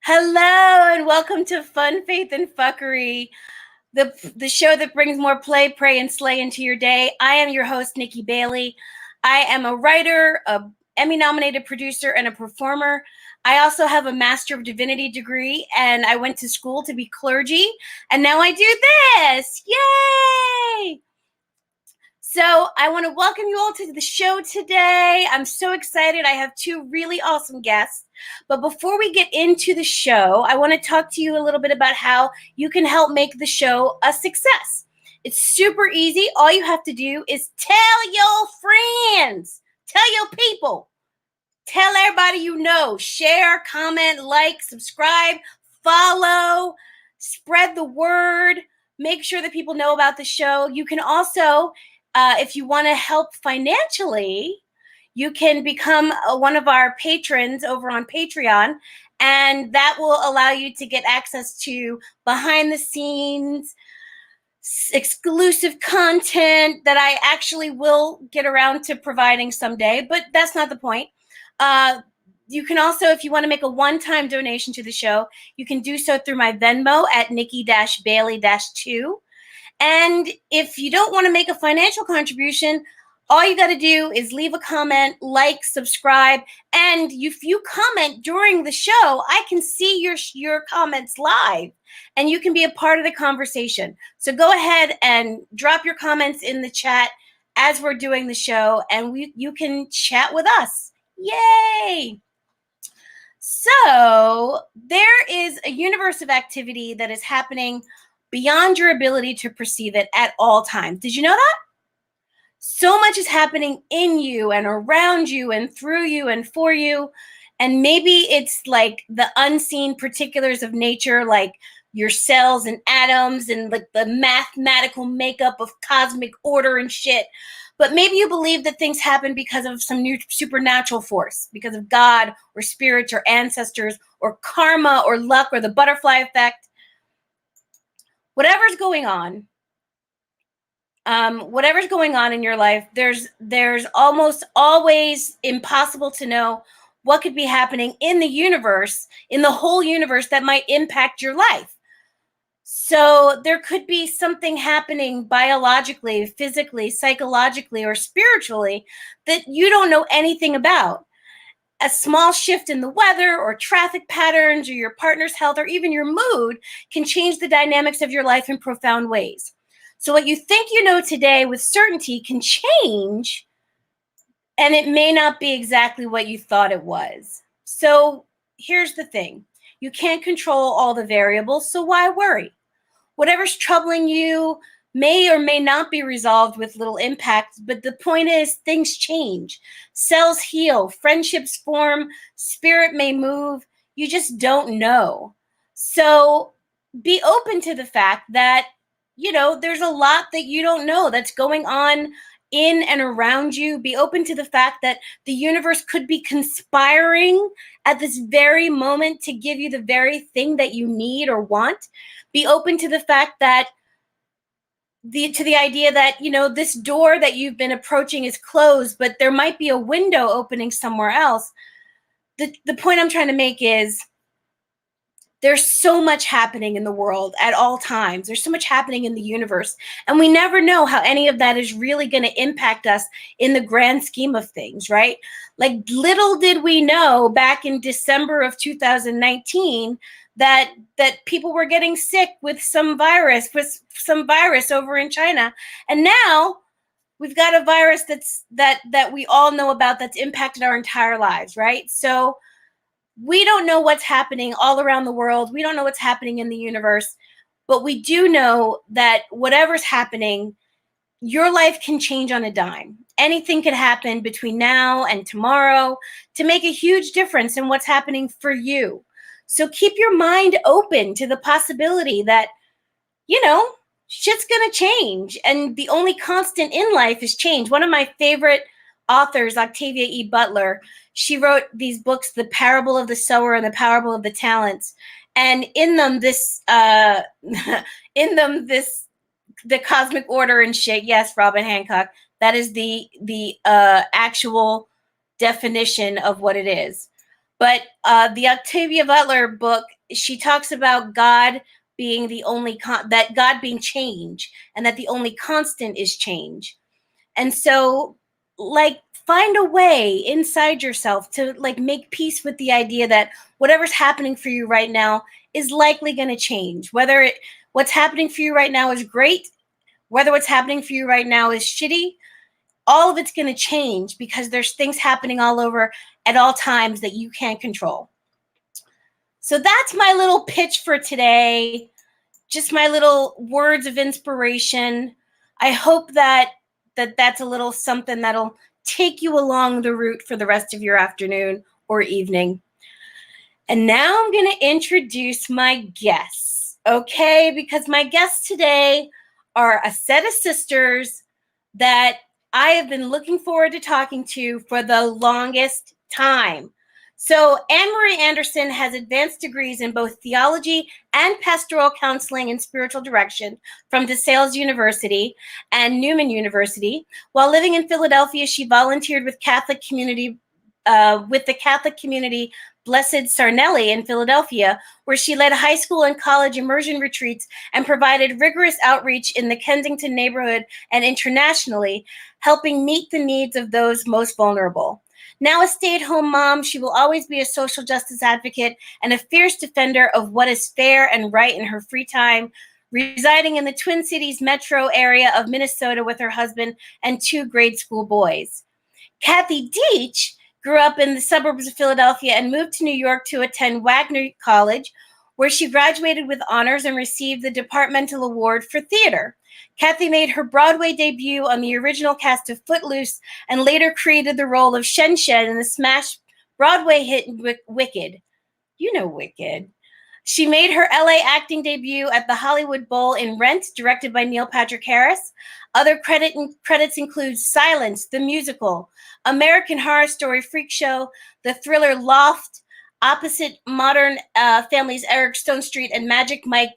Hello and welcome to Fun, Faith, and Fuckery, the show that brings more play, pray, and slay into your day. I am your host, Nikki Bailey. I am a writer, a Emmy-nominated producer, and a performer. I also have a Master of Divinity degree, and I went to school to be clergy, and now I do this. Yay! So I want to welcome you all to the show today. I'm so excited. I have two really awesome guests. But before we get into the show, I want to talk to you a little bit about how you can help make the show a success. It's super easy. All you have to do is tell your friends, tell your people, tell everybody you know, share, comment, like, subscribe, follow, spread the word, make sure that people know about the show. You can also, if you want to help financially, you can become one of our patrons over on Patreon, and that will allow you to get access to behind the scenes, exclusive content that I actually will get around to providing someday, but that's not the point. You can also, if you want to make a one-time donation to the show, you can do so through my Venmo at Nikki-Bailey-2. And if you don't want to make a financial contribution, all you got to do is leave a comment, like, subscribe, and if you comment during the show, I can see your comments live, and you can be a part of the conversation. So go ahead and drop your comments in the chat as we're doing the show, and you can chat with us. Yay! So there is a universe of activity that is happening beyond your ability to perceive it at all times. Did you know that? So much is happening in you and around you and through you and for you. And maybe it's like the unseen particulars of nature, like your cells and atoms and like the mathematical makeup of cosmic order and shit. But maybe you believe that things happen because of some new supernatural force, because of God or spirits or ancestors or karma or luck or the butterfly effect. Whatever's going on in your life, there's almost always impossible to know what could be happening in the universe, in the whole universe, that might impact your life. So there could be something happening biologically, physically, psychologically, or spiritually that you don't know anything about. A small shift in the weather or traffic patterns or your partner's health or even your mood can change the dynamics of your life in profound ways. So what you think you know today with certainty can change, and it may not be exactly what you thought it was. So here's the thing. You can't control all the variables, so why worry? Whatever's troubling you may or may not be resolved with little impact, but the point is things change. Cells heal, friendships form, spirit may move. You just don't know. So be open to the fact that, there's a lot that you don't know that's going on in and around you. Be open to the fact that the universe could be conspiring at this very moment to give you the very thing that you need or want. Be open to the fact that to the idea that, this door that you've been approaching is closed, but there might be a window opening somewhere else. The point I'm trying to make is there's so much happening in the world at all times. There's so much happening in the universe, and we never know how any of that is really going to impact us in the grand scheme of things, right? Like, little did we know back in December of 2019 that people were getting sick with some virus over in China. And now we've got a virus that we all know about that's impacted our entire lives, right? So we don't know what's happening all around the world. We don't know what's happening in the universe, but we do know that whatever's happening, your life can change on a dime. Anything could happen between now and tomorrow to make a huge difference in what's happening for you. So keep your mind open to the possibility that, shit's going to change. And the only constant in life is change. One of my favorite authors, Octavia E. Butler, she wrote these books, The Parable of the Sower and The Parable of the Talents. And in them, the cosmic order and shit. Yes, Robin Hancock. That is the actual definition of what it is. But the Octavia Butler book she talks about God being the only that God being change, and that the only constant is change. And so, like, find a way inside yourself to like make peace with the idea that whatever's happening for you right now is likely going to change. Whether what's happening for you right now is great, whether what's happening for you right now is shitty, all of it's going to change because there's things happening all over at all times that you can't control. So that's my little pitch for today. Just my little words of inspiration. I hope that's a little something that'll take you along the route for the rest of your afternoon or evening. And now I'm going to introduce my guests, okay? Because my guests today are a set of sisters that I have been looking forward to talking to for the longest time. So Annemarie Anderson has advanced degrees in both theology and pastoral counseling and spiritual direction from DeSales University and Newman University. While living in Philadelphia, she volunteered with the Catholic community Blessed Sarnelli in Philadelphia, where she led high school and college immersion retreats and provided rigorous outreach in the Kensington neighborhood and internationally, helping meet the needs of those most vulnerable. Now a stay-at-home mom, she will always be a social justice advocate and a fierce defender of what is fair and right in her free time, residing in the Twin Cities metro area of Minnesota with her husband and 2 grade school boys. Kathy Deitch grew up in the suburbs of Philadelphia and moved to New York to attend Wagner College, where she graduated with honors and received the Departmental Award for Theater. Kathy made her Broadway debut on the original cast of Footloose and later created the role of Shen Shen in the smash Broadway hit Wicked. You know Wicked. She made her LA acting debut at the Hollywood Bowl in Rent, directed by Neil Patrick Harris. Other credits include Silence, the musical, American Horror Story Freak Show, the thriller Loft, opposite Modern Family's Eric Stone Street, and Magic Mike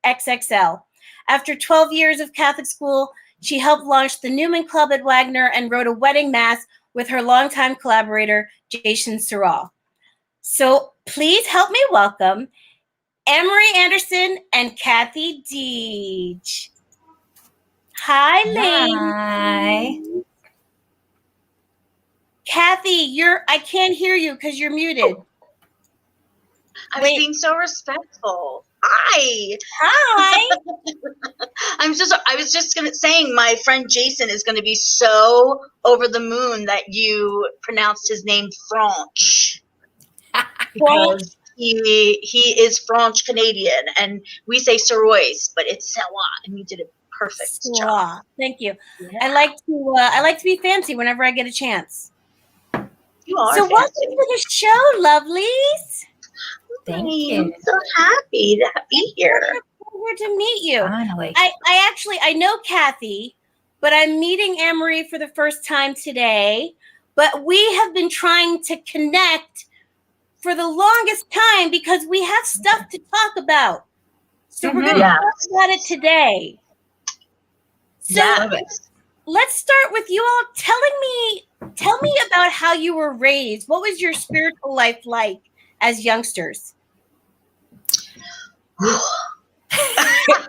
XXL. After 12 years of Catholic school, she helped launch the Newman Club at Wagner and wrote a wedding mass with her longtime collaborator, Jason Sorrell. So please help me welcome Annemarie Anderson and Kathy Deitch. Hi, ladies. Hi. Kathy, I can't hear you because you're muted. I was being so respectful. Hi. Hi. I was just saying my friend Jason is gonna be so over the moon that you pronounced his name French. Because he is French Canadian and we say Sorois, but it's Sawa, and you did a perfect job. Thank you. Yeah. I like to be fancy whenever I get a chance. You are. So fancy. Welcome to the show, lovelies. Thank you. I'm so happy to be here. Pleasure to meet you. Finally. I know Kathy, but I'm meeting Annemarie for the first time today. But we have been trying to connect for the longest time because we have stuff to talk about. So we're going to talk about it today. So let's start with you all tell me about how you were raised. What was your spiritual life like as youngsters?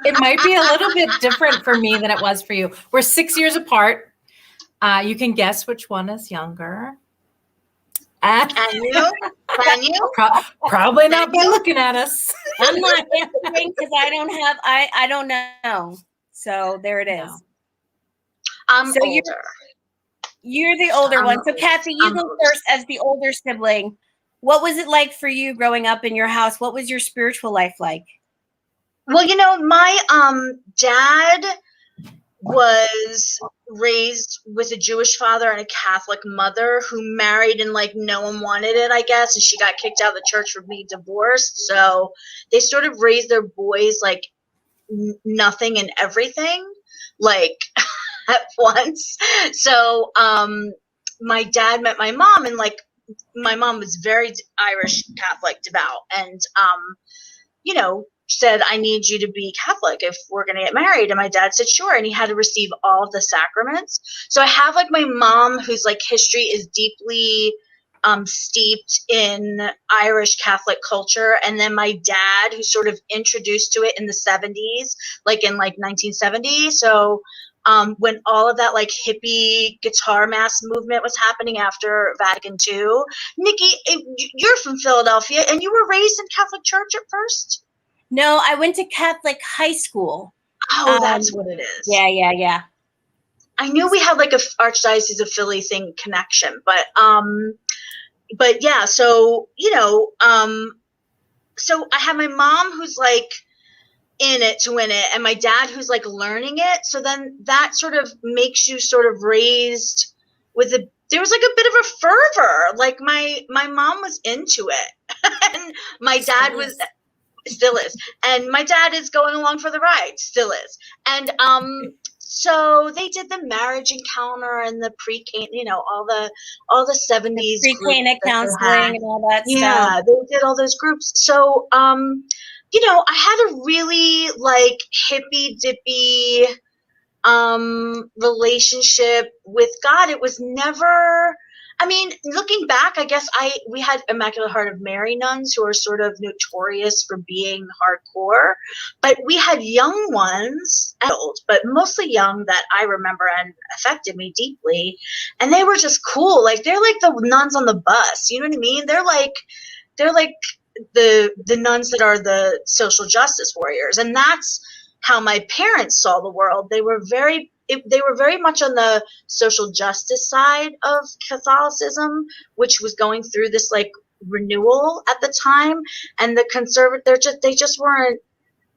It might be a little bit different for me than it was for you. We're 6 years apart. You can guess which one is younger. Can you? Probably not by looking at us. I'm not answering because I don't know. So there it is. No. I'm older. You're the older one. So Kathy, you go first as the older sibling. What was it like for you growing up in your house? What was your spiritual life like? Well, my dad was raised with a Jewish father and a Catholic mother who married and no one wanted it, I guess, and she got kicked out of the church for being divorced. So they sort of raised their boys like nothing and everything, at once. So my dad met my mom, and my mom was very Irish Catholic devout, and said, I need you to be Catholic if we're going to get married. And my dad said, sure. And he had to receive all of the sacraments. So I have my mom whose history is deeply steeped in Irish Catholic culture. And then my dad, who sort of introduced to it in the 70s, like in like 1970. So when all of that like hippie guitar mass movement was happening after Vatican II. Nikki, you're from Philadelphia and you were raised in Catholic church at first? No, I went to Catholic high school. Oh, that's what it is. Yeah. I knew we had like a Archdiocese of Philly thing connection, but yeah, so, so I have my mom who's like in it to win it, and my dad who's like learning it. So then that sort of makes you sort of raised with there was like a bit of a fervor. Like my mom was into it, and my dad still is, and my dad is going along for the ride, still is, and so they did the marriage encounter and the pre-Cana, all the 70s pre-Cana counseling and all that stuff. Yeah, they did all those groups. So, I had a really like hippy dippy relationship with God. It was never, looking back, I guess we had Immaculate Heart of Mary nuns who are sort of notorious for being hardcore, but we had young ones, old, but mostly young, that I remember and affected me deeply. And they were just cool. Like they're like the nuns on the bus. You know what I mean? They're like the nuns that are the social justice warriors. And that's how my parents saw the world. They were very much on the social justice side of Catholicism, which was going through this like renewal at the time. And the they just weren't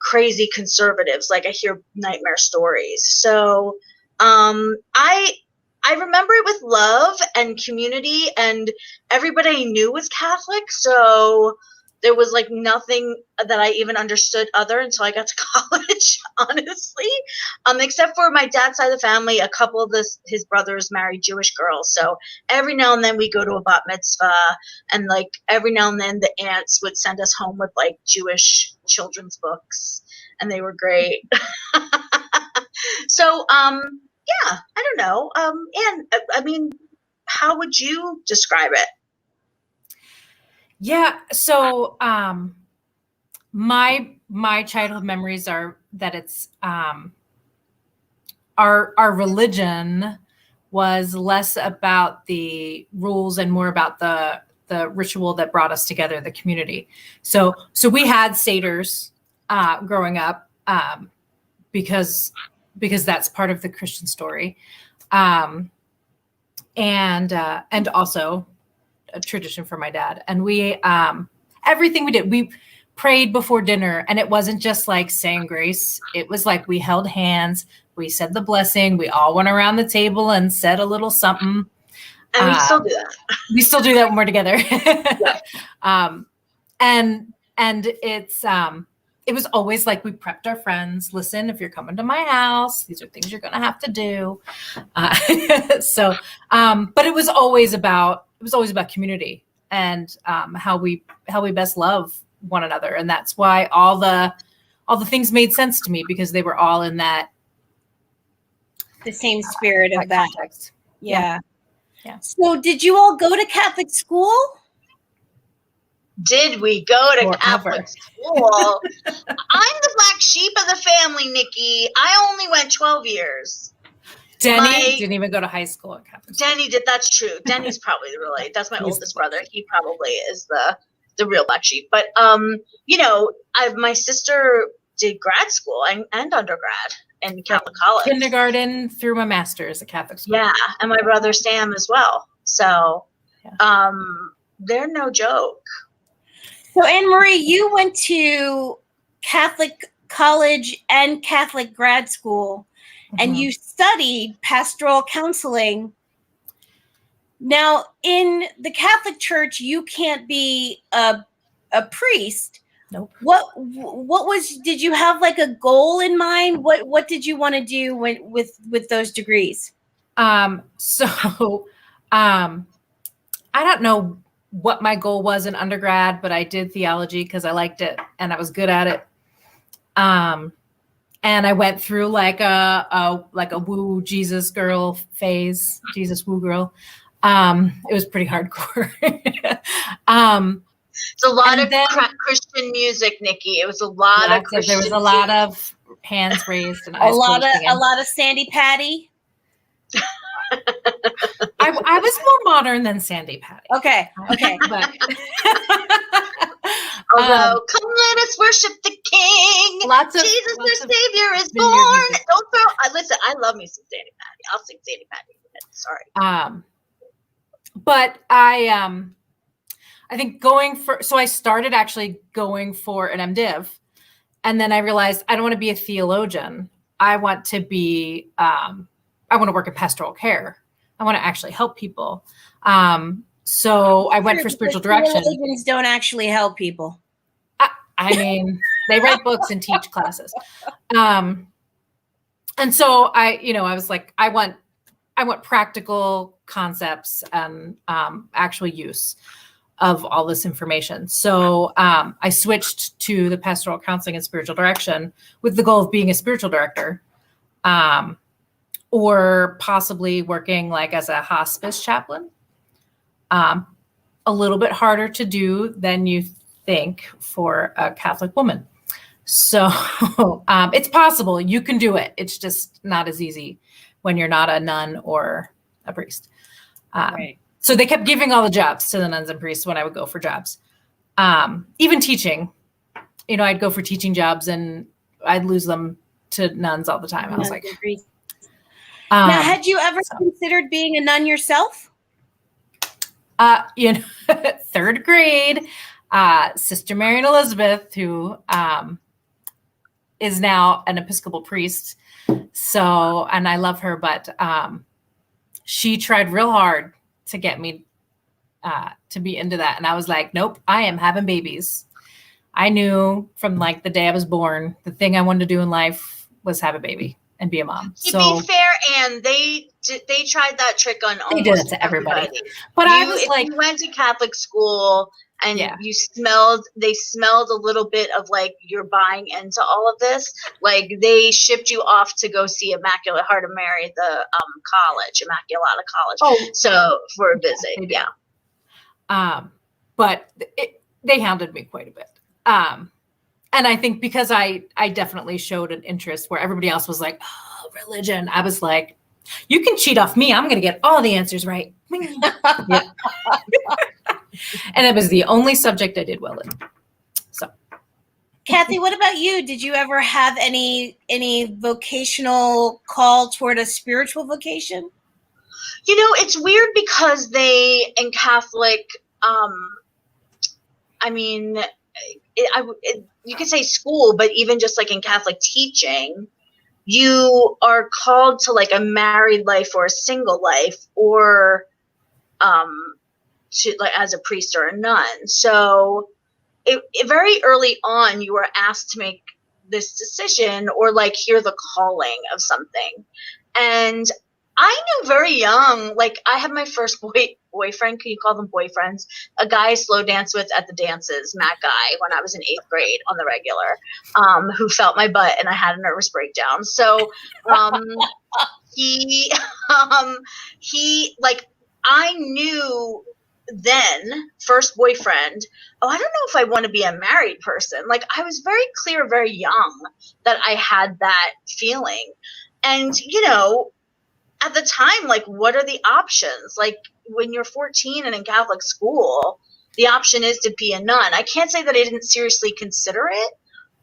crazy conservatives. Like I hear nightmare stories. So I remember it with love and community, and everybody I knew was Catholic. So there was like nothing that I even understood other until I got to college, honestly. Except for my dad's side of the family, a couple of his brothers married Jewish girls. So every now and then we go to a bat mitzvah, and like every now and then the aunts would send us home with like Jewish children's books, and they were great. So, yeah, I don't know. And how would you describe it? Yeah. So my childhood memories are that it's our religion was less about the rules and more about the ritual that brought us together, the community. So we had Seders growing up because that's part of the Christian story, and also a tradition for my dad. And we everything we did, we prayed before dinner, and it wasn't just like saying grace. It was like we held hands, we said the blessing, we all went around the table and said a little something. And we still do that. We still do that when we're together. Yeah. And it was always like we prepped our friends. Listen, if you're coming to my house, these are things you're going to have to do. But it was always about community and how we best love one another. And that's why all the things made sense to me, because they were all in the same spirit of that context. Yeah. So did you all go to Catholic school? Did we go to Catholic school? I'm the black sheep of the family, Nikki. I only went 12 years. Denny didn't even go to high school at Catholic school. Denny did. That's true. Denny's probably that's my oldest brother. He probably is the real black sheep. But my sister did grad school and undergrad in Catholic college. Kindergarten through my master's at Catholic school. Yeah, and my brother Sam as well. So, they're no joke. So, Annemarie, you went to Catholic college and Catholic grad school, and you studied pastoral counseling. Now, in the Catholic Church, you can't be a priest. Nope. Did you have like a goal in mind? What did you want to do with those degrees? I don't know what my goal was in undergrad, but I did theology because I liked it and I was good at it. And I went through like a woo Jesus girl phase, Jesus woo girl. It was pretty hardcore. It's a lot of then, Christian music, Nikki. It was a lot of Christian. There was a lot of hands raised and a lot of Sandy Patty. I was more modern than Sandy Patty. Okay. But although, come let us worship the King. Jesus, our Savior, is born. Don't throw. Listen, I love me some Sandy Patty. I'll sing Sandy Patty. Sorry. But I think so I started actually going for an MDiv, and then I realized I don't want to be a theologian. I want to be, I want to work in pastoral care. I want to actually help people. So I went for spiritual direction. Theologians don't actually help people. I mean, they write books and teach classes. And so I was like, I want practical concepts and actual use of all this information. So I switched to the pastoral counseling and spiritual direction with the goal of being a spiritual director, or possibly working like as a hospice chaplain. A little bit harder to do than you think for a Catholic woman. So it's possible. You can do it. It's just not as easy when you're not a nun or a priest. Right. So they kept giving all the jobs to the nuns and priests when I would go for jobs. Even teaching, I'd go for teaching jobs and I'd lose them to nuns all the time. I was like, now, had you ever considered being a nun yourself? Third grade, Sister Mary and Elizabeth, who is now an Episcopal priest. So, and I love her, but she tried real hard to get me to be into that. And I was like, nope, I am having babies. I knew from like the day I was born, the thing I wanted to do in life was have a baby and be a mom. To be fair, Anne, they tried that trick on almost did it to everybody. But I was like, you went to Catholic school and they smelled a little bit of like you're buying into all of this. Like they shipped you off to go see Immaculate Heart of Mary, the college, Immaculata College. Oh, so for a visit, yeah. But they hounded me quite a bit. And I think because I definitely showed an interest where everybody else was like, oh, religion. I was like, you can cheat off me. I'm going to get all the answers right. Yeah. And it was the only subject I did well in. So, Kathy, what about you? Did you ever have any vocational call toward a spiritual vocation? It's weird because they in Catholic, you could say school, but even just like in Catholic teaching, you are called to like a married life or a single life, or to like as a priest or a nun. So it very early on, you were asked to make this decision or like hear the calling of something. And I knew very young, like I had my first boyfriend, can you call them boyfriends? A guy I slow danced with at the dances, Matt Guy, when I was in 8th grade on the regular, who felt my butt and I had a nervous breakdown. So he like, I knew then, first boyfriend, I don't know if I want to be a married person. Like I was very clear, very young that I had that feeling. And, at the time, like, what are the options? Like, when you're 14 and in Catholic school, the option is to be a nun. I can't say that I didn't seriously consider it,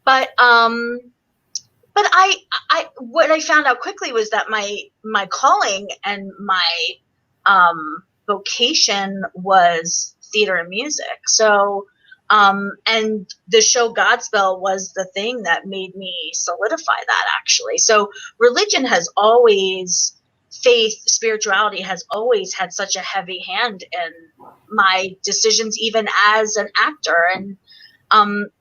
but I what I found out quickly was that my calling and my vocation was theater and music. So, and the show Godspell was the thing that made me solidify that, actually. So religion has always, faith, spirituality has always had such a heavy hand in my decisions, even as an actor. And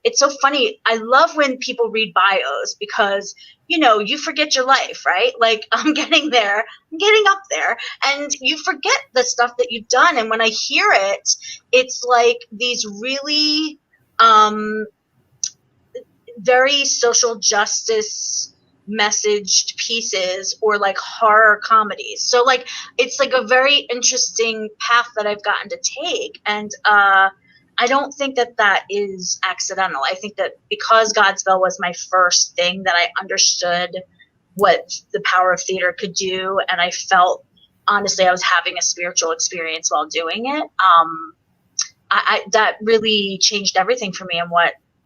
it's so funny. I love when people read bios because, you forget your life, right? Like I'm getting up there and you forget the stuff that you've done. And when I hear it, it's like these really very social justice messaged pieces or like horror comedies. So like it's like a very interesting path that I've gotten to take, and I don't think that that is accidental. I think that because Godspell was my first thing that I understood what the power of theater could do, and I felt honestly I was having a spiritual experience while doing it. I that really changed everything for me,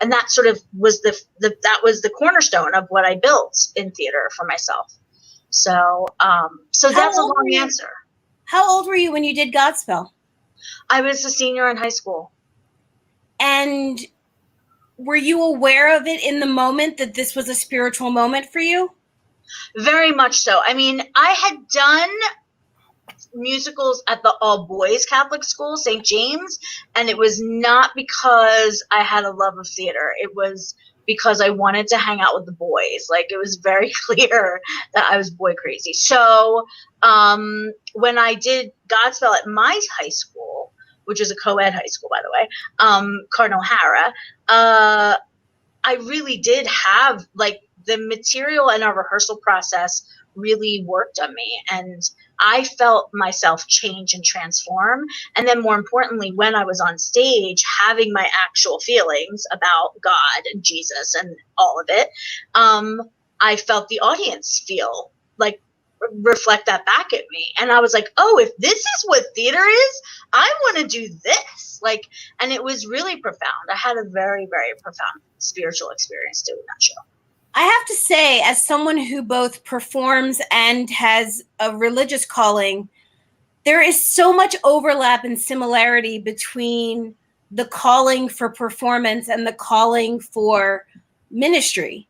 and that sort of was that was the cornerstone of what I built in theater for myself. So that's a long answer. How old were you when you did Godspell? I was a senior in high school. And were you aware of it in the moment that this was a spiritual moment for you? Very much so. I mean, I had done musicals at the all boys Catholic school, St. James, and it was not because I had a love of theater. It was because I wanted to hang out with the boys. Like, it was very clear that I was boy crazy. So when I did Godspell at my high school, which is a co-ed high school, by the way, Cardinal Hara, I really did have, like, the material and our rehearsal process really worked on me, and I felt myself change and transform. And then more importantly, when I was on stage having my actual feelings about God and Jesus and all of it, I felt the audience feel like reflect that back at me. And I was like, oh, if this is what theater is, I want to do this. Like, and it was really profound. I had a very, very profound spiritual experience doing that show. I have to say, as someone who both performs and has a religious calling, there is so much overlap and similarity between the calling for performance and the calling for ministry.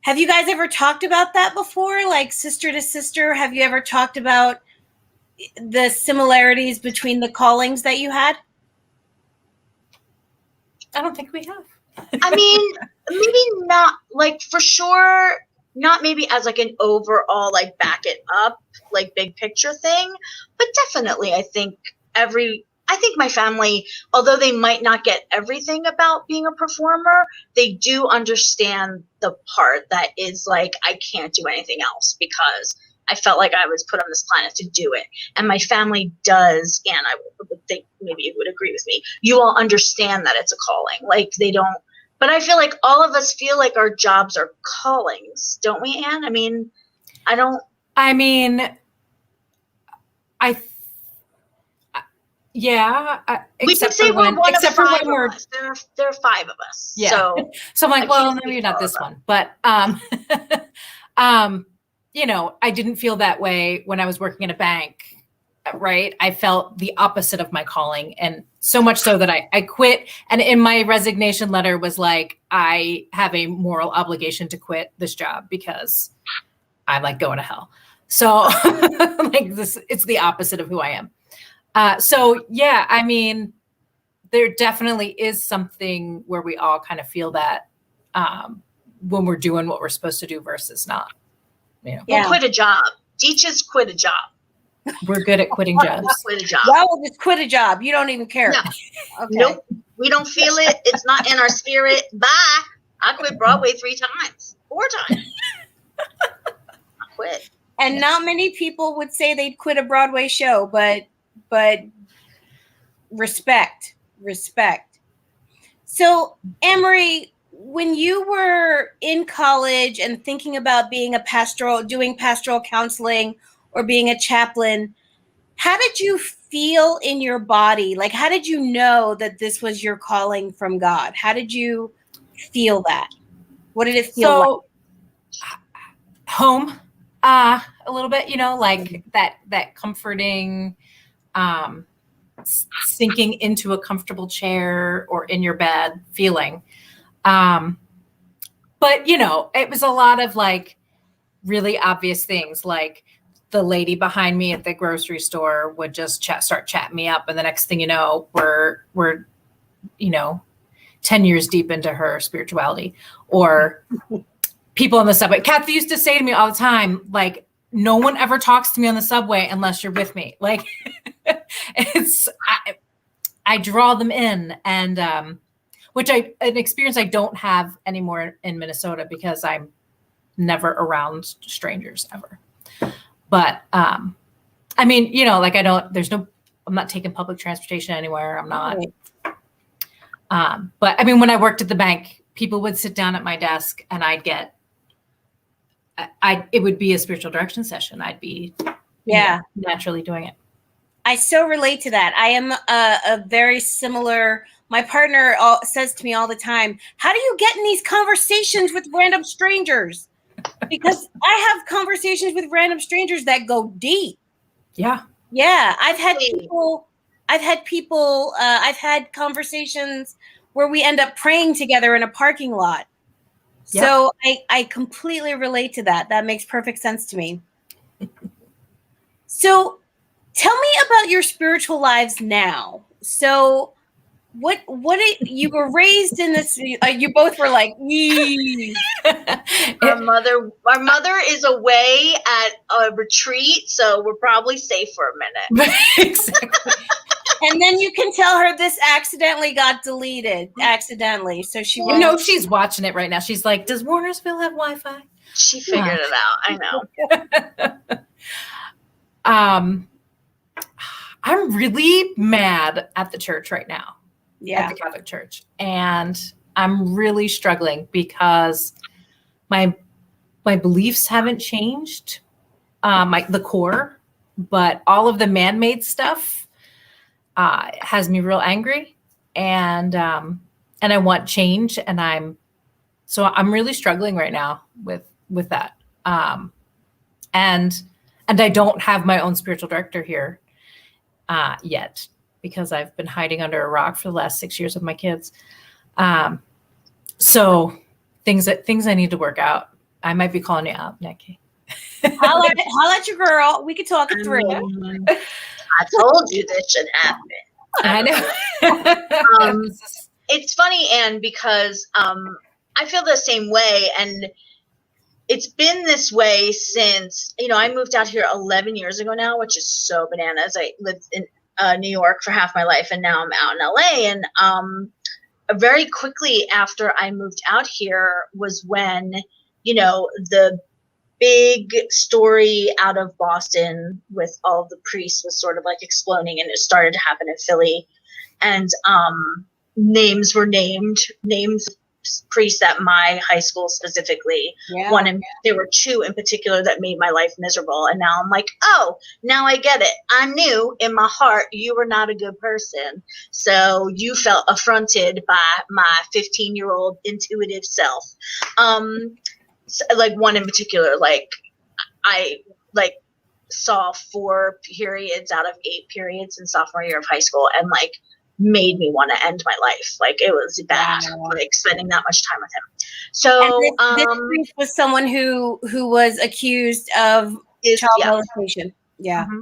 Have you guys ever talked about that before? Like, sister to sister, have you ever talked about the similarities between the callings that you had? I don't think we have. I mean, maybe not, like, for sure, not maybe as like an overall, like, back it up, like, big picture thing, but definitely I think my family, although they might not get everything about being a performer, they do understand the part that is like, I can't do anything else because I felt like I was put on this planet to do it. And my family does, and I would think maybe you would agree with me, you all understand that it's a calling. Like, they don't, but I feel like all of us feel like our jobs are callings, don't we, Anne? I mean, yeah. We could say we're one of five of us. There are five of us. Yeah. So I'm like, well, maybe not this one. But, you know, I didn't feel that way when I was working in a bank, right? I felt the opposite of my calling. And so much so that I quit. And in my resignation letter was like, I have a moral obligation to quit this job because I'm like going to hell. So like this, it's the opposite of who I am. So yeah, I mean, there definitely is something where we all kind of feel that when we're doing what we're supposed to do versus not. You know. Yeah. We'll quit a job. Deitch has quit a job. We're good at quitting jobs. Quit a job. Well, just quit a job. You don't even care. No. Okay. Nope. We don't feel it. It's not in our spirit. Bye. I quit Broadway 4 times. I quit. And not many people would say they'd quit a Broadway show, but respect. So, Annemarie, when you were in college and thinking about being doing pastoral counseling or being a chaplain, how did you feel in your body? Like, how did you know that this was your calling from God? How did you feel that? What did it feel like? Home, a little bit, you know, like that comforting, sinking into a comfortable chair or in your bed feeling. But, you know, it was a lot of like really obvious things, like the lady behind me at the grocery store would just start chatting me up. And the next thing you know, we're, you know, 10 years deep into her spirituality. Or people on the subway. Kathy used to say to me all the time, like, no one ever talks to me on the subway unless you're with me. Like, I draw them in, and which an experience I don't have anymore in Minnesota because I'm never around strangers ever. But I mean, you know, like I'm not taking public transportation anywhere. I'm not. But I mean, when I worked at the bank, people would sit down at my desk and it would be a spiritual direction session. I'd be naturally doing it. I so relate to that. I am a very similar, my partner says to me all the time, how do you get in these conversations with random strangers? Because I have conversations with random strangers that go deep. Yeah. Yeah. I've had conversations where we end up praying together in a parking lot. Yep. So I completely relate to that. That makes perfect sense to me. So tell me about your spiritual lives now. So what you were raised in this, you both were like, our mother is away at a retreat, so we're probably safe for a minute. Exactly. And then you can tell her this accidentally got deleted. Accidentally. So she won't. You know, she's watching it right now. She's like, does Warnersville have Wi-Fi? She figured it out. I know. I'm really mad at the church right now. Yeah. At the Catholic Church. And I'm really struggling because my beliefs haven't changed, the core, but all of the man-made stuff has me real angry, and I want change, and I'm really struggling right now with that. And I don't have my own spiritual director here yet, because I've been hiding under a rock for the last 6 years with my kids. So things I need to work out. I might be calling you out, Nikki. Holla at your girl. We could talk it through. I told you this should happen. I know. It's funny, Anne, because I feel the same way, and it's been this way since, I moved out here 11 years ago now, which is so bananas. I lived in New York for half my life, and now I'm out in LA. And very quickly after I moved out here was when, the big story out of Boston with all of the priests was sort of like exploding, and it started to happen in Philly. And names were named, names of priests at my high school specifically. Yeah. There were two in particular that made my life miserable. And now I'm like, oh, now I get it. I knew in my heart you were not a good person. So you felt affronted by my 15-year-old intuitive self. So, like one in particular, like I saw 4 periods out of 8 periods in sophomore year of high school, and like made me want to end my life. Like it was bad, like spending that much time with him. So this priest was someone who was accused of child molestation. Yeah. Mm-hmm.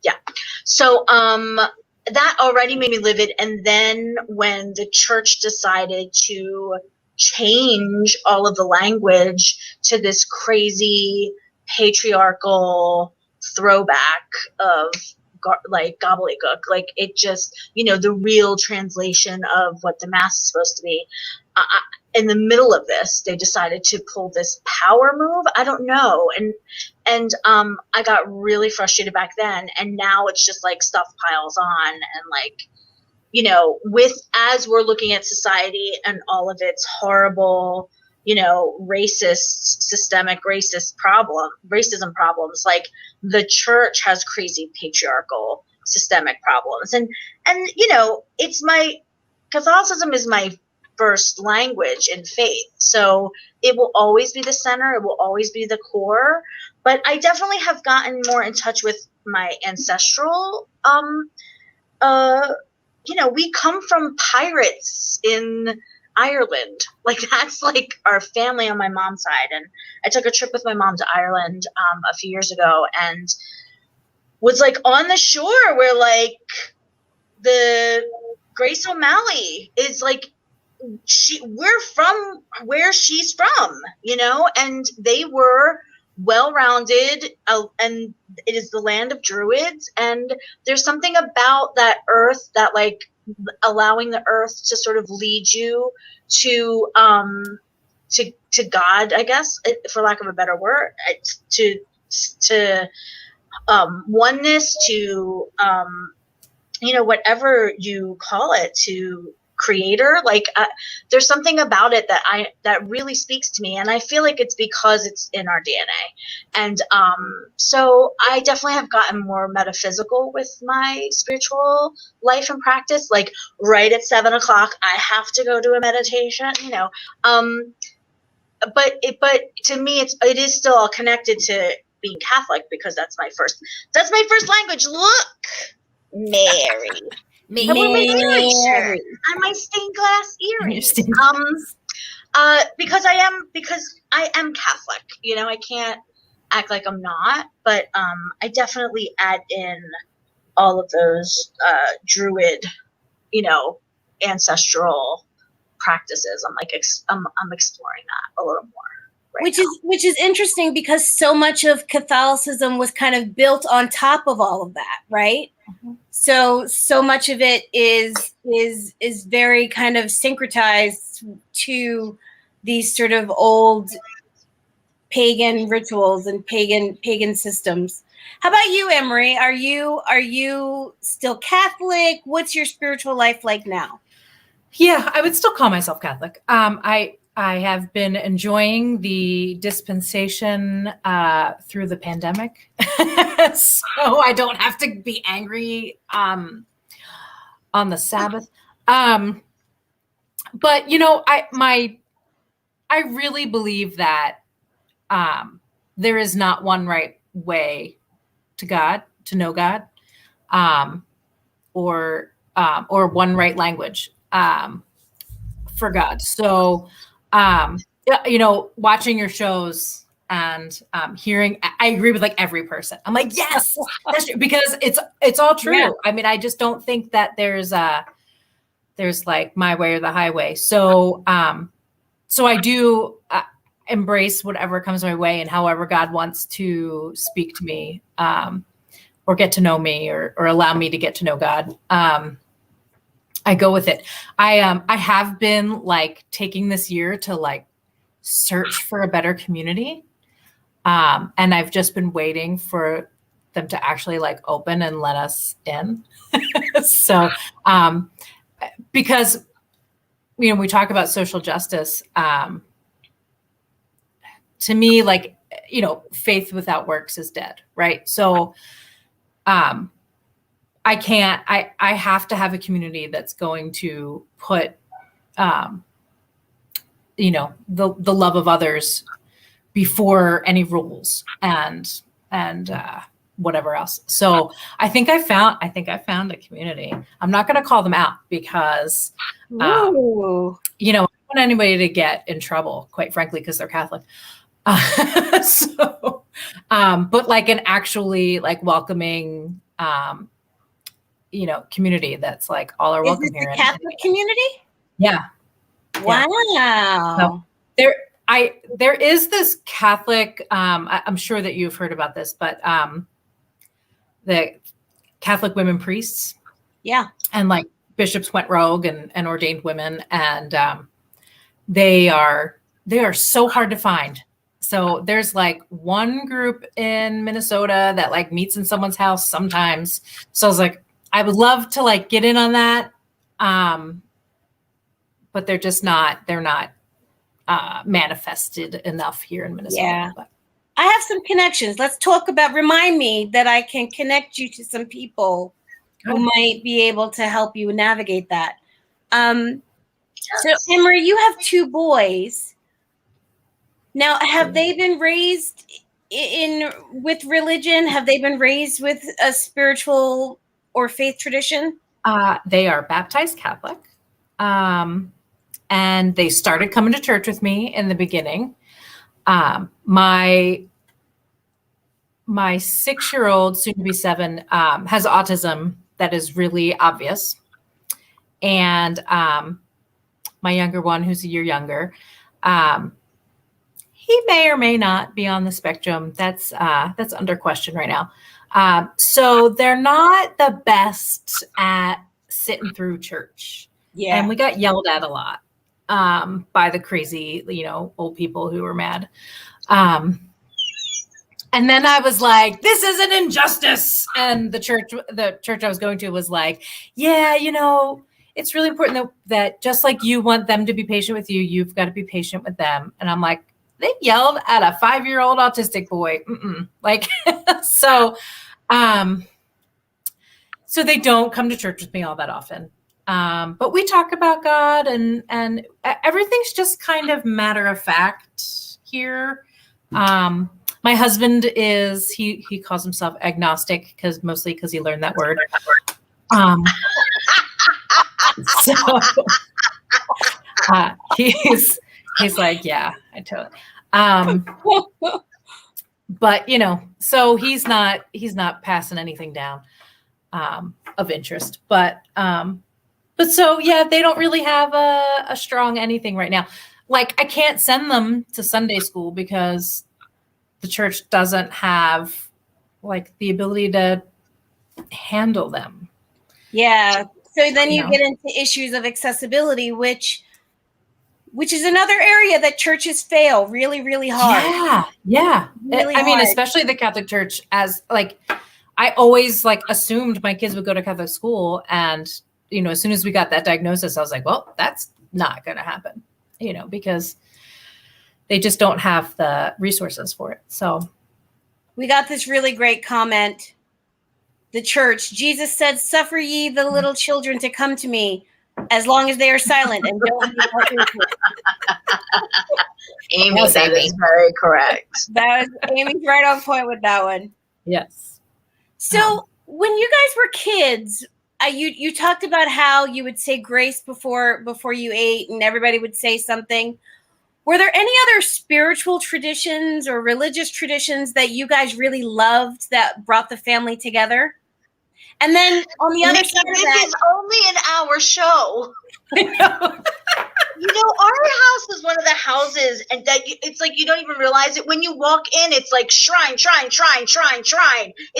Yeah. So that already made me livid. And then when the church decided to change all of the language to this crazy patriarchal throwback of like gobbledygook, like it just, the real translation of what the mass is supposed to be. In the middle of this, they decided to pull this power move. I don't know. And I got really frustrated back then. And now it's just like stuff piles on, and like, as we're looking at society and all of its horrible, systemic racism problems, like the church has crazy patriarchal systemic problems. And Catholicism is my first language in faith. So it will always be the center. It will always be the core. But I definitely have gotten more in touch with my ancestral, we come from pirates in Ireland. Like that's like our family on my mom's side. And I took a trip with my mom to Ireland a few years ago, and was like on the shore where like the Grace O'Malley is like, we're from where she's from, and they were well-rounded, and it is the land of druids, and there's something about that earth that like allowing the earth to sort of lead you to to God, I guess, for lack of a better word, to oneness, to whatever you call it, to creator. Like there's something about it that really speaks to me, and I feel like it's because it's in our DNA. And so I definitely have gotten more metaphysical with my spiritual life and practice. Like right at 7 o'clock, I have to go to a meditation. But to me, it is still all connected to being Catholic, because that's my first language. Look, Mary. And with my signature and my stained glass earrings. Because I am Catholic. I can't act like I'm not, but I definitely add in all of those Druid, ancestral practices. I'm like I'm exploring that a little more. Which is interesting, because so much of Catholicism was kind of built on top of all of that, right? Mm-hmm. So much of it is very kind of syncretized to these sort of old pagan rituals and pagan systems. How about you, Annemarie? Are you still Catholic? What's your spiritual life like now? Yeah, I would still call myself Catholic. I have been enjoying the dispensation through the pandemic, so I don't have to be angry on the Sabbath. But I really believe that there is not one right way to God, to know God, or one right language for God. So, watching your shows and hearing, I agree with like every person. I'm like, yes, that's true, because it's all true. Yeah. I mean, I just don't think that there's like my way or the highway. So, so I do embrace whatever comes my way, and however God wants to speak to me, or get to know me, or allow me to get to know God. I go with it. I have been like taking this year to like search for a better community. And I've just been waiting for them to actually like open and let us in. So, because, we talk about social justice, to me, like, faith without works is dead. Right. So, I have to have a community that's going to put, the love of others before any rules and whatever else. So I think I found a community. I'm not going to call them out because, I don't want anybody to get in trouble, quite frankly, because they're Catholic. So, but like an actually like welcoming, community that's like all are welcome here. Is this a Catholic community? Yeah. Wow. So there is this Catholic, I'm sure that you've heard about this, but the Catholic women priests. Yeah. And like bishops went rogue and ordained women, and they are so hard to find. So there's like one group in Minnesota that like meets in someone's house sometimes. So I was like, I would love to like get in on that. But they're not manifested enough here in Minnesota. Yeah. But. I have some connections. Let's talk about, remind me that I can connect you to some people who might be able to help you navigate that. So Annemarie, you have 2 boys. Now, have they been raised with religion? Have they been raised with a spiritual or faith tradition? They are baptized Catholic. And they started coming to church with me in the beginning. My 6-year-old, soon to be 7, has autism that is really obvious. And my younger one, who's a year younger, he may or may not be on the spectrum. That's under question right now. So they're not the best at sitting through church. Yeah. And we got yelled at a lot. by the crazy, old people who were mad. And then I was like, this is an injustice. And the church I was going to was like, yeah, it's really important that just like you want them to be patient with you, you've got to be patient with them. And I'm like, they yelled at a 5-year-old autistic boy. Like, so they don't come to church with me all that often. But we talk about God and everything's just kind of matter of fact here. My husband he calls himself agnostic mostly because he learned that word. So he's like, yeah, I totally. But so he's not passing anything down of interest. But so yeah, they don't really have a strong anything right now. Like I can't send them to Sunday school because the church doesn't have like the ability to handle them. Yeah. So then you get into issues of accessibility, which is another area that churches fail really, really hard. Yeah. Really I mean, hard. especially the Catholic Church, as like, I always like assumed my kids would go to Catholic school. And, as soon as we got that diagnosis, I was like, well, that's not going to happen, because they just don't have the resources for it. So we got this really great comment. The church, Jesus said, suffer ye the little children to come to me as long as they are silent and don't be partakers. Amy, that is very correct. Amy's right on point with that one. Yes. So when you guys were kids, you talked about how you would say grace before you ate and everybody would say something. Were there any other spiritual traditions or religious traditions that you guys really loved that brought the family together? And then on the other side of that, this is only an hour show. Our house is one of the houses, and that it's like you don't even realize it when you walk in. It's like shrine. It's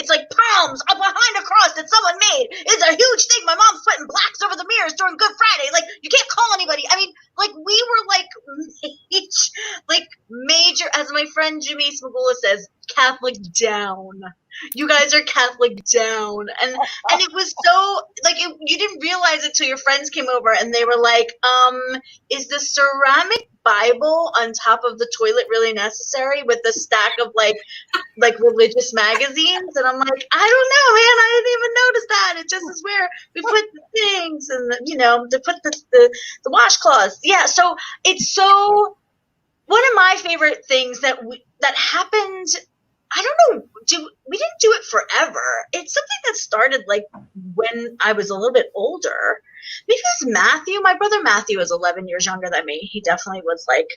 like palms up behind a cross that someone made. It's a huge thing. My mom's putting blacks over the mirrors during Good Friday. Like you can't call anybody. I mean, like we were like major, as my friend Jimmy Smagula says, Catholic down. You guys are Catholic down. And it was so, like, you didn't realize it till your friends came over and they were like, is the ceramic Bible on top of the toilet really necessary with the stack of, like religious magazines? And I'm like, I don't know, man. I didn't even notice that. It just is where we put the things and, to put the washcloths. Yeah, so it's so, one of my favorite things that happened, I don't know, we didn't do it forever. It's something that started like when I was a little bit older. Because my brother Matthew is 11 years younger than me. He definitely was like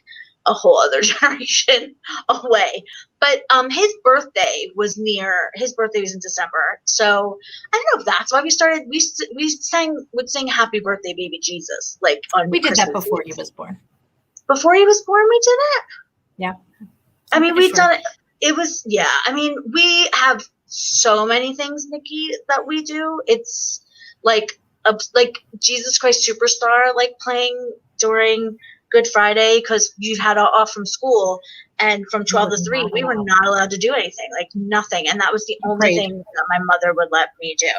a whole other generation away. But his birthday was in December. So I don't know if that's why we started. We would sing Happy Birthday, Baby Jesus. Like on we did Christmas that before Eve. he was born. Before he was born, we did it? Yeah. I mean, we've done it. It was, yeah. I mean, we have so many things, Nikki, that we do. It's like Jesus Christ Superstar, like playing during Good Friday because you had off from school, and from 12 to 3, we were not allowed to do anything, like nothing. And that was the only thing that my mother would let me do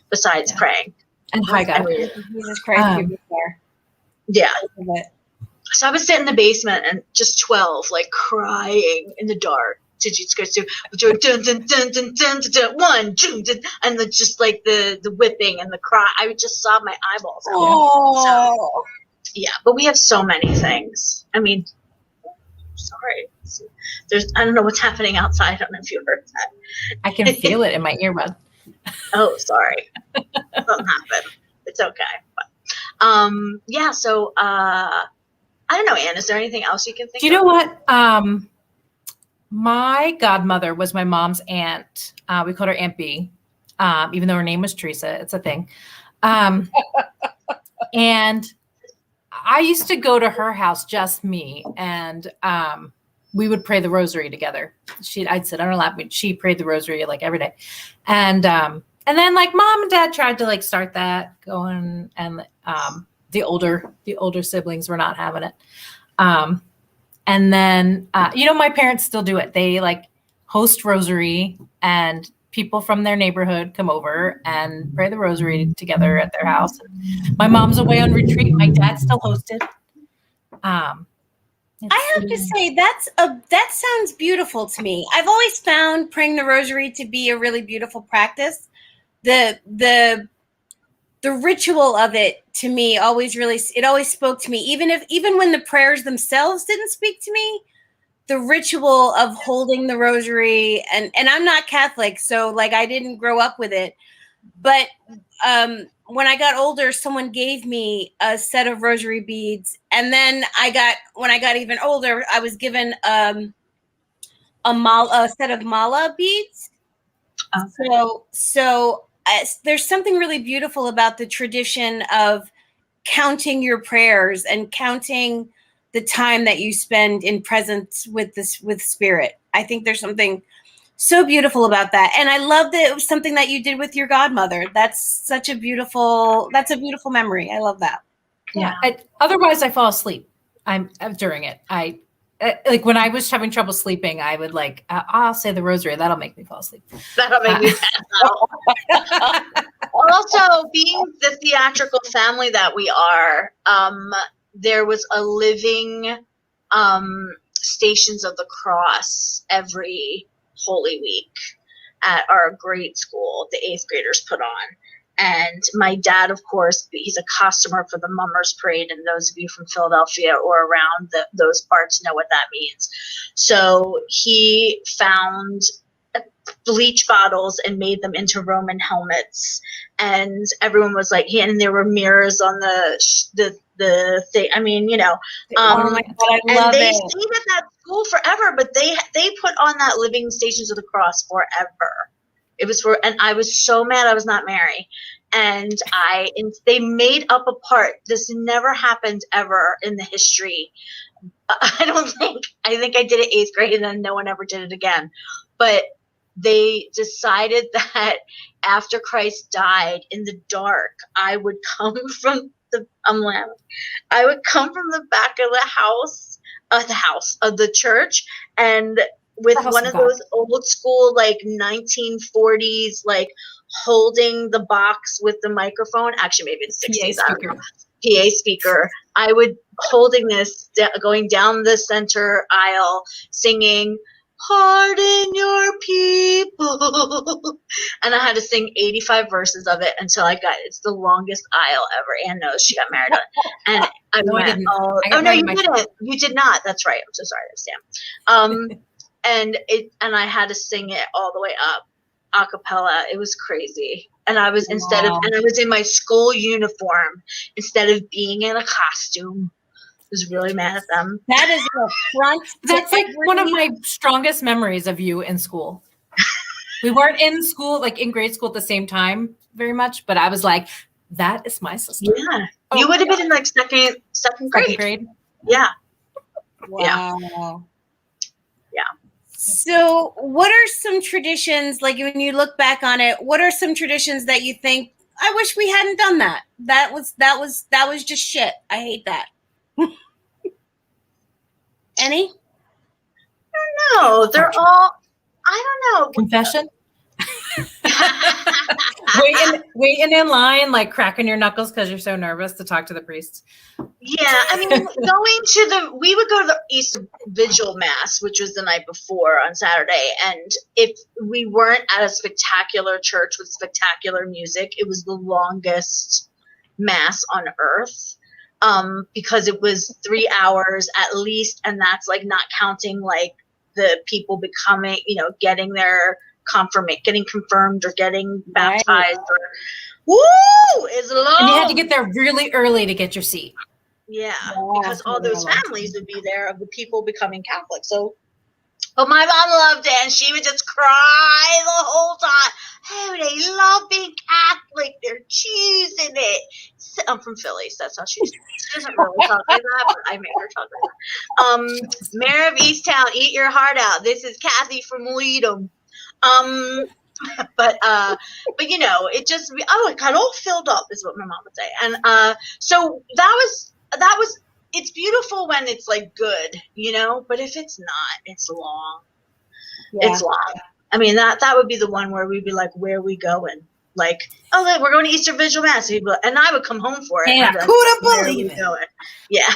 besides praying. And hi, God. Jesus Christ Superstar. Yeah. So I would sit in the basement and just 12, like crying in the dark. To Jesus Christ, dun dun dun dun dun dun dun, one, and just like the whipping and the cry, I would just sob my eyeballs out. Oh, so, yeah, but we have so many things. I mean, sorry, I don't know what's happening outside. I don't know if you heard that. I can feel it in my earbud. Oh, sorry, something happened. It's okay, but yeah. So I don't know, Anne. Is there anything else you can think? Do you know what? My godmother was my mom's aunt. We called her Aunt B, even though her name was Teresa. It's a thing. And I used to go to her house, just me, and we would pray the rosary together. I'd sit on her lap, and she prayed the rosary like every day. And then like mom and dad tried to like start that going, and the older siblings were not having it. And then, my parents still do it. They like host rosary, and people from their neighborhood come over and pray the rosary together at their house. My mom's away on retreat. My dad still hosted. I have to say that sounds beautiful to me. I've always found praying the rosary to be a really beautiful practice. The ritual of it to me always spoke to me. Even when the prayers themselves didn't speak to me, the ritual of holding the rosary, and I'm not Catholic, so like I didn't grow up with it, but when I got older, someone gave me a set of rosary beads, and then when I got even older, I was given a set of mala beads. Okay. So there's something really beautiful about the tradition of counting your prayers and counting the time that you spend in presence with spirit. I think there's something so beautiful about that. And I love that it was something that you did with your godmother. That's a beautiful memory. I love that. Yeah. Otherwise I fall asleep. I'm during it. Like when I was having trouble sleeping, I would I'll say the rosary. That'll make me fall asleep. That'll make me pass out. Also, being the theatrical family that we are, there was a living Stations of the Cross every Holy Week at our grade school. The 8th graders put on. And my dad, of course, he's a costumer for the Mummers Parade, and those of you from Philadelphia or around those parts know what that means. So he found bleach bottles and made them into Roman helmets, and everyone was like, and there were mirrors on the thing. I mean, oh my God, I love and they it. stayed at that school forever, but they put on that living Stations of the Cross forever. It was and I was so mad I was not Mary. And they made up a part. This never happened ever in the history. I think I did it 8th grade and then no one ever did it again. But they decided that after Christ died in the dark, I would come from the back of the church, and with one of those old school 1940s holding the box with the microphone. Actually, maybe it's 60s. PA speaker. I would holding this, going down the center aisle, singing "Pardon Your People," and I had to sing 85 verses of it until I got. It's the longest aisle ever. Ann knows, she got married on it, and I didn't. No, you didn't. You did not. That's right. I'm so sorry, Sam. And I had to sing it all the way up, a cappella. It was crazy. And I was I was in my school uniform instead of being in a costume. I was really mad at them. That is an affront. That's one of my strongest memories of you in school. We weren't in school, in grade school at the same time very much, but I was like, that is my sister. Yeah. You would have been in second grade. Yeah. Wow. Yeah. So what are some traditions, when you look back on it, what are some traditions that you think, I wish we hadn't done that? That was just shit. I hate that. Any? I don't know. They're all, I don't know. Confession? waiting in line, cracking your knuckles because you're so nervous to talk to the priest. Yeah, I mean, we would go to the East Vigil Mass, which was the night before on Saturday, and if we weren't at a spectacular church with spectacular music, it was the longest Mass on earth, because it was 3 hours at least, and that's not counting the people becoming, getting their getting confirmed or getting baptized, or is long. And you had to get there really early to get your seat. Yeah, because all those families would be there of the people becoming Catholic. So, but my mom loved it, and she would just cry the whole time. Oh, they love being Catholic. They're choosing it. So, I'm from Philly, so that's how she doesn't really talk like that, but I made her talk like that. Mayor of Easttown, eat your heart out. This is Kathy from Weedham. but you know, it just, it got all filled up is what my mom would say. And so that was it's beautiful when it's like good, you know, but if it's not, it's long. Yeah. It's long. I mean, that would be the one where we'd be like, where are we going? Like, oh, look, we're going to Easter Vigil Mass. And I would come home for it. Yeah, and be like, couldn't where are believe we it. going? Yeah.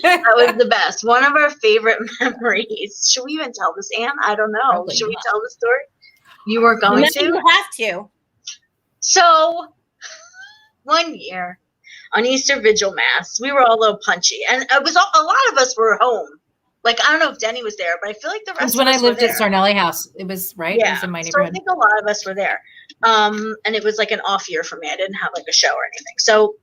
That was the best. One of our favorite memories. Should we even tell this, Anne? I don't know. Probably Should we not. tell the story? You weren't going No, to? you have to. So, one year on Easter Vigil Mass, we were all a little punchy. And it was a lot of us were home. Like, I don't know if Denny was there, but I feel like the It rest was when of I us were lived at there. Sarnelli House. It was, right? Yeah. It was in my So I neighborhood. think a lot of us were there. And it was like an off year for me. I didn't have like a show or anything. So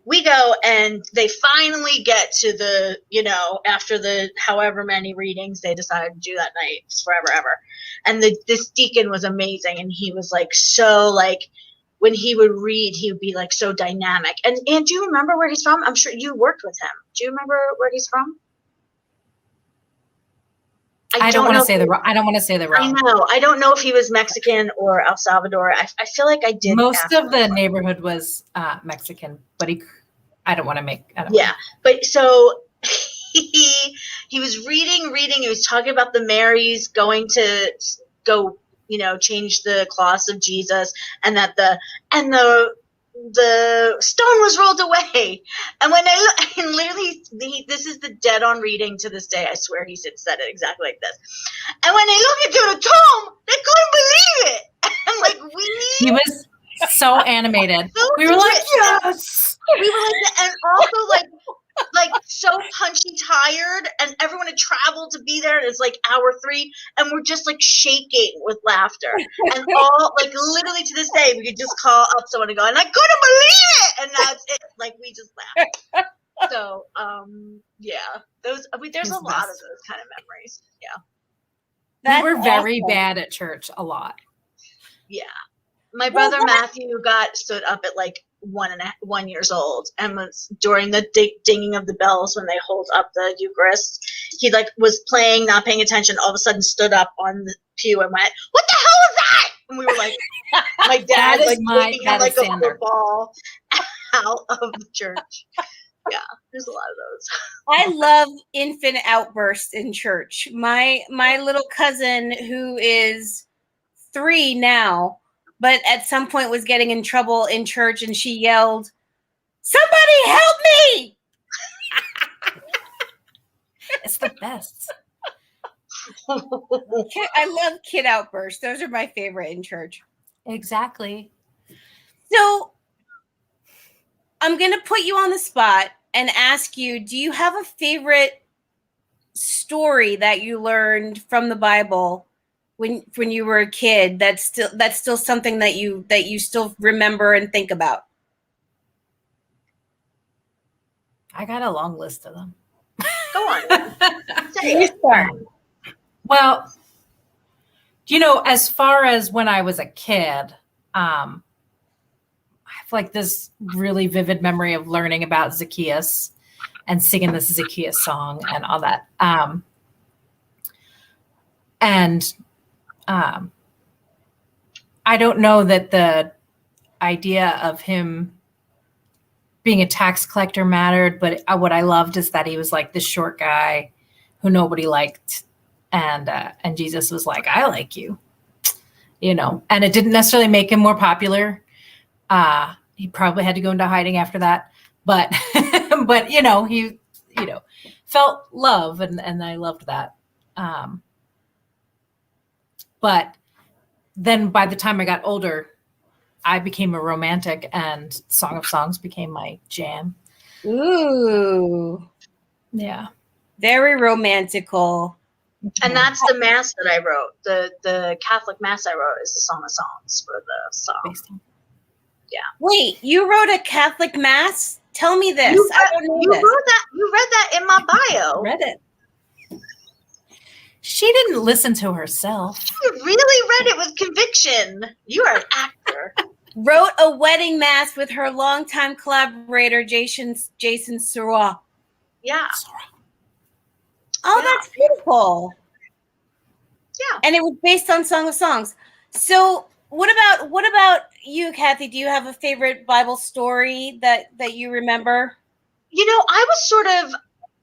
we go and they finally get to the, you know, after the however many readings they decided to do that night, it's forever ever. And this deacon was amazing, and he was like so like when he would read, he would be like so dynamic. And do you remember where he's from? I'm sure you worked with him. Do you remember where he's from? I don't want to say the wrong. I don't want to say the I wrong. know. I don't know if he was Mexican or El Salvador. I feel like I did. Most of the neighborhood was Mexican, but I don't want to make. Yeah, but so he was reading. He was talking about the Marys going to go, you know, change the cloths of Jesus, and that the stone was rolled away. And when I look, and literally, this is the dead on reading to this day. I swear he said it exactly like this. And when they looked into the tomb, they couldn't believe it. And like He was so animated. So we were like, legit. yes. We were like, and also like so punchy tired, and everyone had traveled to be there, and it's like hour 3, and we're just like shaking with laughter. And all like literally to this day we could just call up someone and go, and I couldn't believe it, and that's it. Like we just laughed. So yeah, there's a lot of those kind of memories. Yeah. We were very bad at church a lot. Yeah. My brother Matthew stood up at like 1 years old, and was during the dinging of the bells when they hold up the Eucharist. He like was playing, not paying attention. All of a sudden, stood up on the pew and went, "What the hell is that?" And we were like, my dad like taking him like a football out of the church. Yeah, there's a lot of those. I love infant outbursts in church. My little cousin, who is 3 now, but at some point was getting in trouble in church, and she yelled, "Somebody help me!" It's the best. I love kid outbursts. Those are my favorite in church. Exactly. So I'm going to put you on the spot and ask you, do you have a favorite story that you learned from the Bible when you were a kid that's still something that you still remember and think about? I got a long list of them. Go on. Say it. Well, you know, as far as when I was a kid, I have like this really vivid memory of learning about Zacchaeus and singing the Zacchaeus song and all that. I don't know that the idea of him being a tax collector mattered, but what I loved is that he was like this short guy who nobody liked. And Jesus was like, "I like you," you know, and it didn't necessarily make him more popular. He probably had to go into hiding after that, but, but, you know, he, you know, felt love, and I loved that. But then by the time I got older, I became a romantic, and Song of Songs became my jam. Ooh. Yeah. Very romantical. And that's the mass that I wrote. The Catholic mass I wrote is the Song of Songs for the song. Yeah. Wait, you wrote a Catholic mass? Tell me this. You this. read that in my bio. Read it. She didn't listen to herself. You really read it with conviction. You are an actor. Wrote a wedding mass with her longtime collaborator, Jason Sorois. Yeah. Oh, yeah. That's beautiful. Yeah. And it was based on Song of Songs. So what about you, Kathy? Do you have a favorite Bible story that you remember? I was sort of,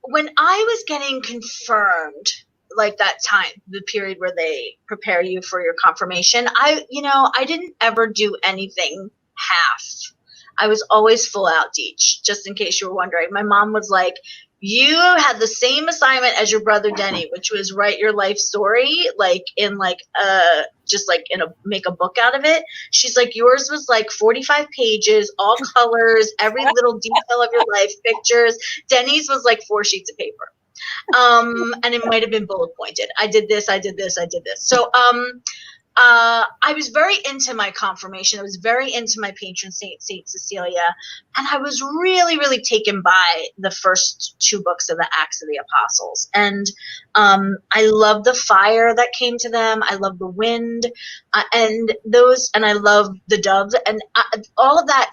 when I was getting confirmed, like that time, the period where they prepare you for your confirmation, I didn't ever do anything half. I was always full out Deitch, just in case you were wondering. My mom was like, you had the same assignment as your brother Denny, which was write your life story, like in like just like in a make a book out of it. She's like, yours was like 45 pages, all colors, every little detail of your life, pictures. Denny's was like 4 sheets of paper. And it might have been bullet pointed. I did this, I did this, I did this. So I was very into my confirmation. I was very into my patron saint, Saint Cecilia. And I was really, really taken by the first 2 books of the Acts of the Apostles. And I love the fire that came to them. I love the wind and I love the doves. And all of that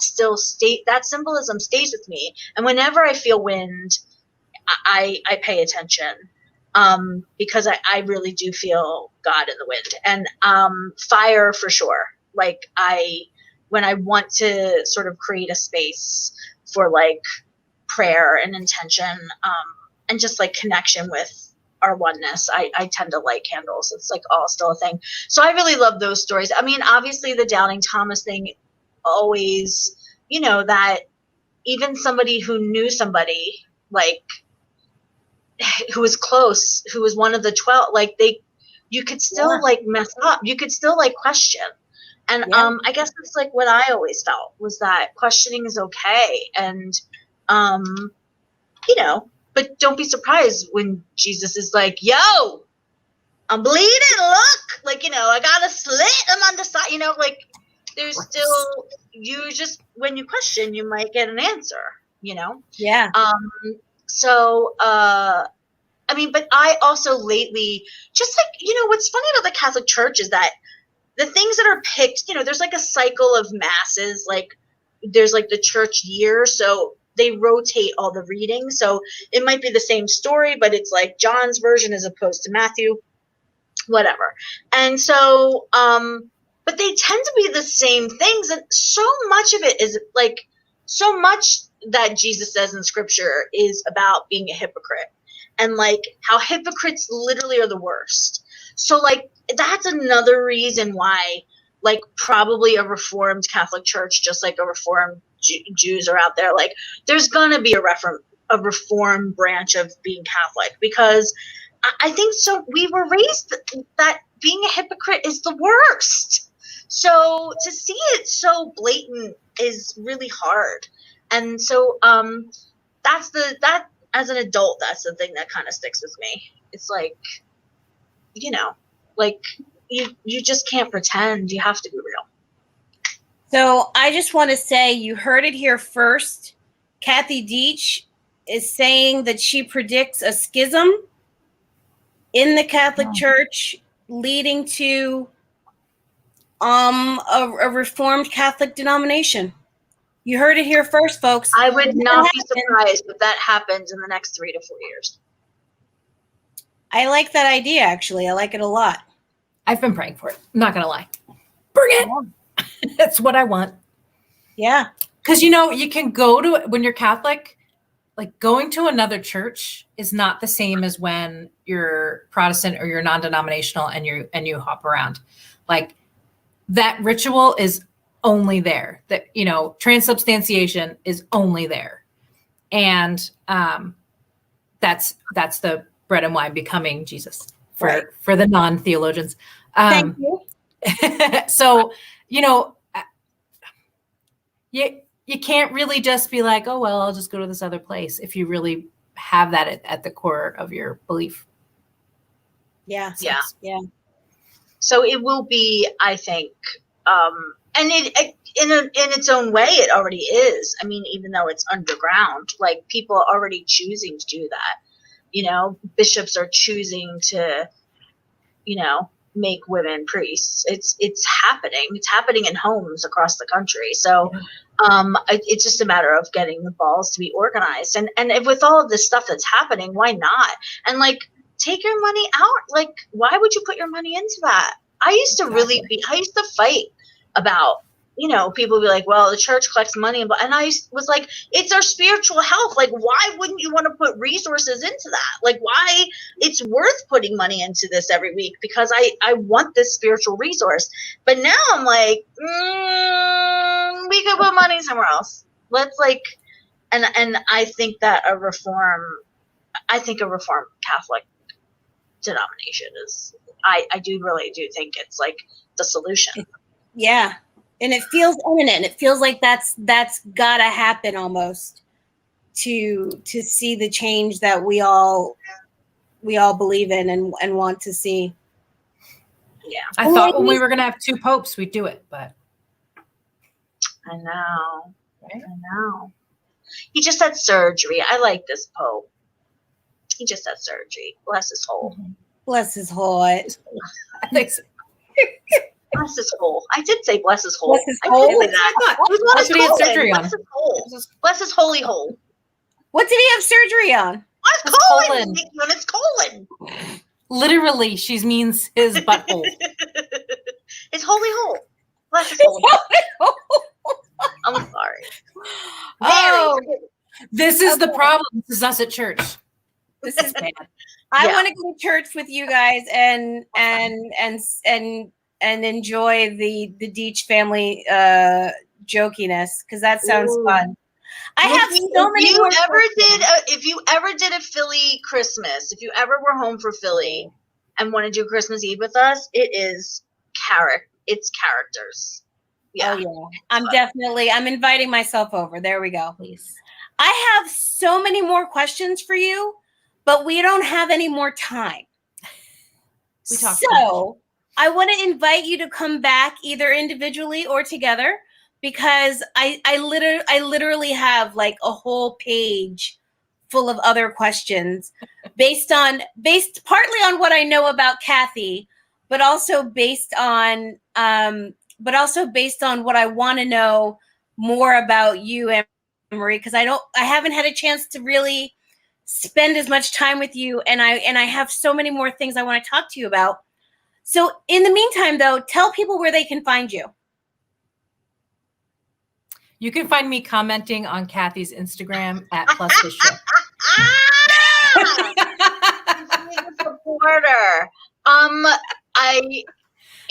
that symbolism stays with me. And whenever I feel wind, I pay attention. Because I really do feel God in the wind, and fire for sure. Like when I want to sort of create a space for like prayer and intention, and just like connection with our oneness, I tend to light candles. It's like all still a thing. So I really love those stories. I mean, obviously the Doubting Thomas thing, always, that even somebody who knew somebody like, who was close, who was one of the 12, like you could still like mess up, you could still like question. And I guess that's like what I always felt, was that questioning is okay. And but don't be surprised when Jesus is like, yo, I'm bleeding, look, like, I got a slit, I'm on the side, like there's still, you just, when you question, you might get an answer, Yeah. So, I mean, but I also lately, just like, what's funny about the Catholic Church is that the things that are picked, there's like a cycle of masses, like there's like the church year. So they rotate all the readings. So it might be the same story, but it's like John's version as opposed to Matthew, whatever. And so, but they tend to be the same things. And so much of it is like, so much that Jesus says in scripture is about being a hypocrite, and like how hypocrites literally are the worst. So like that's another reason why like probably a Reformed Catholic Church, just like a Reformed Jews are out there, like there's gonna be a Reformed branch of being Catholic, because I think so. We were raised that being a hypocrite is the worst. So to see it so blatant is really hard. And so that as an adult, that's the thing that kind of sticks with me. It's like, like you just can't pretend. You have to be real. So I just want to say, you heard it here first. Kathy Deitch is saying that she predicts a schism in the Catholic Church, leading to a Reformed Catholic denomination. You heard it here first, folks. I would not be surprised if that happens in the next 3 to 4 years. I like that idea, actually. I like it a lot. I've been praying for it. I'm not going to lie. Bring it. That's what I want. Yeah. Because, you can go to, when you're Catholic, like going to another church is not the same as when you're Protestant or you're non-denominational and you hop around. Like that ritual is only there. That, transubstantiation is only there. And that's the bread and wine becoming Jesus for the non-theologians. Thank you. So, you can't really just be like, oh, well, I'll just go to this other place if you really have that at the core of your belief. Yeah. Yeah. Yeah. So it will be, I think, and it in its own way, it already is. I mean, even though it's underground, like people are already choosing to do that. Bishops are choosing to, make women priests. It's happening. It's happening in homes across the country. So it's just a matter of getting the balls to be organized. And with all of this stuff that's happening, why not? And like, take your money out. Like, why would you put your money into that? I used to I used to fight about, people be like, well, the church collects money. And I was like, it's our spiritual health. Like, why wouldn't you want to put resources into that? Like, why it's worth putting money into this every week, because I want this spiritual resource. But now I'm like, we could put money somewhere else. Let's and I think that a reformed Catholic denomination is, I really do think it's like the solution. Yeah. And it feels imminent. It feels like that's gotta happen almost to see the change that we all believe in and want to see. Yeah. I thought when we were gonna have 2 popes, we'd do it, but I know. Right? I know. He just had surgery. I like this pope. He just had surgery. Bless his whole. Bless his heart. I think so. Bless his whole. I did say bless his whole. Bless his whole? I did say that. It was on That's his what he had colon. surgery on. Bless his whole. Bless his holy hole. What did he have surgery on? On his His colon. colon. Nikki, on his colon. Literally, she means his butthole. His holy hole. Bless his holy hole. I'm sorry. Oh, This is the problem. This is us at church. this is bad. I Yeah. want to go to church with you guys and enjoy the Deitch family jokiness, because that sounds Ooh. fun. I have so many If more you ever did a Philly Christmas, if you ever were home for Philly and want to do Christmas Eve with us, it's characters. Yeah. Oh yeah. I'm inviting myself over. There we go. Please. I have so many more questions for you, but we don't have any more time. We talked So I want to invite you to come back either individually or together, because I literally have like a whole page full of other questions based partly on what I know about Kathy, but also based on what I want to know more about you, Annemarie, because I haven't had a chance to really spend as much time with you, and I have so many more things I want to talk to you about. So in the meantime, though, tell people where they can find you. You can find me commenting on Kathy's Instagram at Plus This Show. Supporter.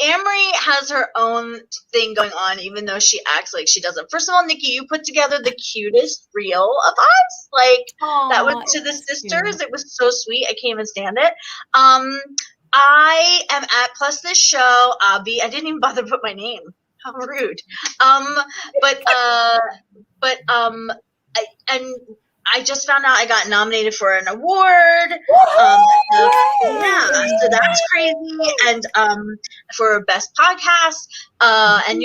Annemarie has her own thing going on, even though she acts like she doesn't. First of all, Nikki, you put together the cutest reel of us. Like, that was to the sisters. It was so sweet. I can't even stand it. I am at Plus This Show. Abby. I didn't even bother to put my name. How rude. I just found out I got nominated for an award. So that's crazy. And for best podcast. And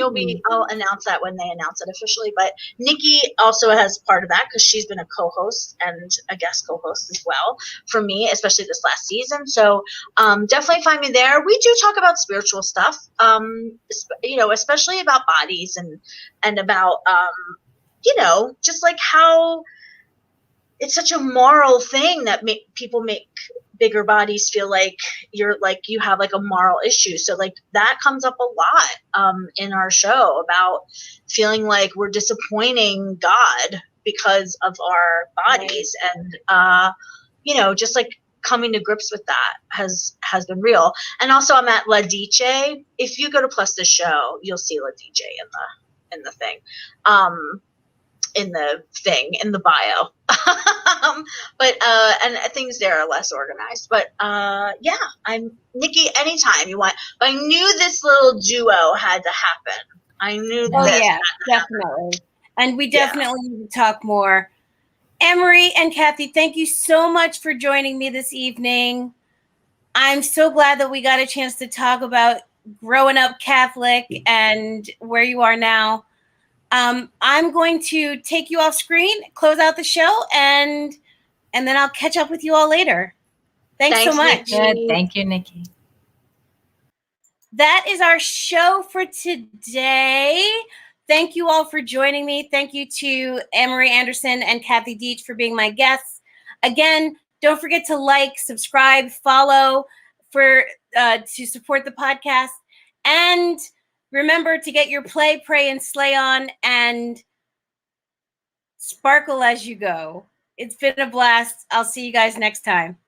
I'll announce that when they announce it officially. But Nikki also has part of that, because she's been a co-host and a guest co-host as well for me, especially this last season. So definitely find me there. We do talk about spiritual stuff, especially about bodies and about, just like how it's such a moral thing that people make bigger bodies feel like you have like a moral issue. So like that comes up a lot in our show, about feeling like we're disappointing God because of our bodies. Right. And just like coming to grips with that has been real. And also I'm at La Deitch. If you go to Plus This Show, you'll see La Deitch in the thing. In the bio. But and things there are less organized. But I'm Nikki anytime you want. But I knew this little duo had to happen. I knew Oh this yeah, definitely. And we definitely need to talk more. Annemarie and Kathy, thank you so much for joining me this evening. I'm so glad that we got a chance to talk about growing up Catholic and where you are now. I'm going to take you off screen, close out the show, and then I'll catch up with you all later. Thanks so much. Good. Thank you, Nikki. That is our show for today. Thank you all for joining me. Thank you to Annemarie Anderson and Kathy Deitch for being my guests. Again, Don't forget to like, subscribe, follow for to support the podcast. And remember to get your play, pray, and slay on, and sparkle as you go. It's been a blast. I'll see you guys next time.